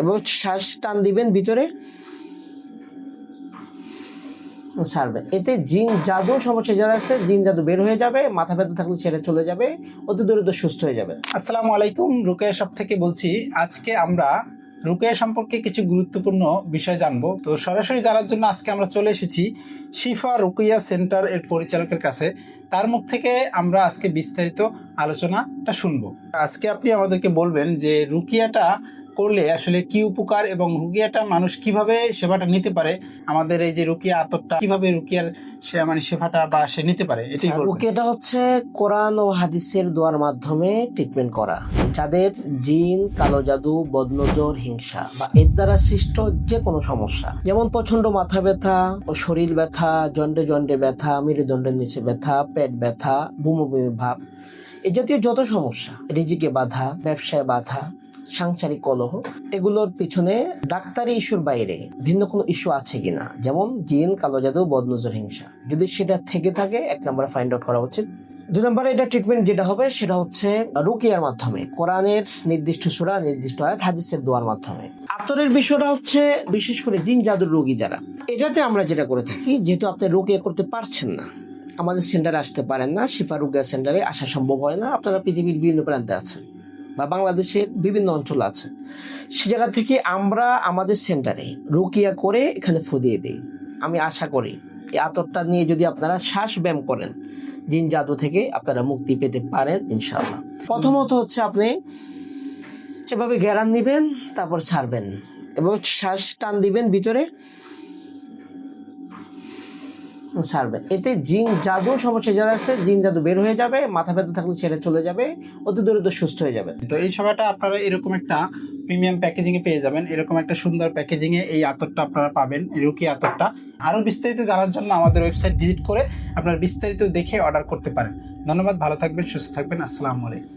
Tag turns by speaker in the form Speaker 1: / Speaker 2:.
Speaker 1: এবং শ্বাস টান দিবেন ভিতরে, ছাড়বেন। এতে জিন জাদু সমস্যা যারা আছে জিন জাদু বের হয়ে যাবে, মাথা ব্যথা থাকলে সেটা চলে যাবে, অতি দ্রুত সুস্থ হয়ে যাবে।
Speaker 2: আসসালামু আলাইকুম, রুকিয়া শপ থেকে বলছি। আজকে আমরা রুকিয়া সম্পর্কে কিছু গুরুত্বপূর্ণ বিষয় জানবো। তো সরাসরি জানার জন্য আজকে আমরা চলে এসেছি শিফা রুকিয়া সেন্টার এর পরিচালকের কাছে। তার মুখ থেকে আমরা আজকে বিস্তারিত আলোচনাটা শুনবো। আজকে আপনি আমাদেরকে বলবেন যে রুকিয়াটা করলে আসলে কি উপকার এবং রুকিয়াটা মানুষ কিভাবে সেবাটা নিতে পারে, আমাদের এই যে রুকিয়া আতরটা কিভাবে রুকিয়ার সেবাটা বা সে নিতে পারে, এটাই বলবেন।
Speaker 1: রুকিয়াটা হচ্ছে কোরআন ও হাদিসের দোয়ার মাধ্যমে ট্রিটমেন্ট করা। যাদের জিন, কালো জাদু, বদনজর, হিংসা বা এর দ্বারা সৃষ্ট যে কোনো সমস্যা, যেমন প্রচন্ড মাথা ব্যথা ও শরীর ব্যথা, জন্ডে জন্ডে ব্যথা, মেরুদণ্ডের নিচে ব্যথা, পেট ব্যথা, বমি বমি ভাব, এ জাতীয় যত সমস্যা, রিজিকে বাধা, ব্যবসায় বাধা, সাংসারিক কলহ, এগুলোর পিছনে ডাক্তারি ইস্যুর বাইরে ভিন্ন কোনো ইস্যু আছে কিনা, যেমন জিন, কালো জাদু, বদনজর, হিংসা, যদি সেটা থেকে থাকে এক নম্বরে ফাইন্ড আউট করা উচিত। দুই নম্বরে এটা ট্রিটমেন্ট যেটা হবে সেটা হচ্ছে রুকিয়ার মাধ্যমে, কোরআনের নির্দিষ্ট সূরা, নির্দিষ্ট আয়াত, হাদিসের দোয়ার মাধ্যমে। আতরের বিষয়টা হচ্ছে বিশেষ করে জিন জাদুর রোগী যারা, এটাতে আমরা যেটা করে থাকি, যেহেতু আপনি রুকিয়া করতে পারছেন না, আমাদের সেন্টারে আসতে পারেন না, শিফা রুকিয়া সেন্টারে আসা সম্ভব হয় না, আপনারা পৃথিবীর বিভিন্ন প্রান্তে আছেন বা বাংলাদেশের বিভিন্ন অঞ্চল আছে, সে জায়গা থেকে আমরা আমাদের সেন্টারে রুকিয়া করে এখানে ফুদিয়ে দিই। আমি আশা করি এই আতরটা নিয়ে যদি আপনারা শ্বাস ব্যায়াম করেন, জিন জাদু থেকে আপনারা মুক্তি পেতে পারেন ইনশাআল্লাহ। প্রথমত হচ্ছে আপনি এভাবে ঘেরান নিবেন, তারপর ছাড়বেন এবং শ্বাস টান দিবেন ভিতরে, ছাড়বেন। এতে জিন জাদু সমস্যা যারা আছে জিন জাদু বের হয়ে যাবে, মাথা ব্যথা থাকলে সেটা চলে যাবে, অতি দ্রুত সুস্থ হয়ে যাবে।
Speaker 2: তো এই সেবাটা আপনারা এরকম একটা প্রিমিয়াম প্যাকেজিং এ পেয়ে যাবেন, এরকম একটা সুন্দর প্যাকেজিং এ এই আতরটা আপনারা পাবেন, রুকিয়া আতরটা। আরো বিস্তারিত জানার জন্য আমাদের ওয়েবসাইট ভিজিট করে আপনারা বিস্তারিত দেখে অর্ডার করতে পারেন। ধন্যবাদ, ভালো থাকবেন, সুস্থ থাকবেন, আসসালামু আলাইকুম।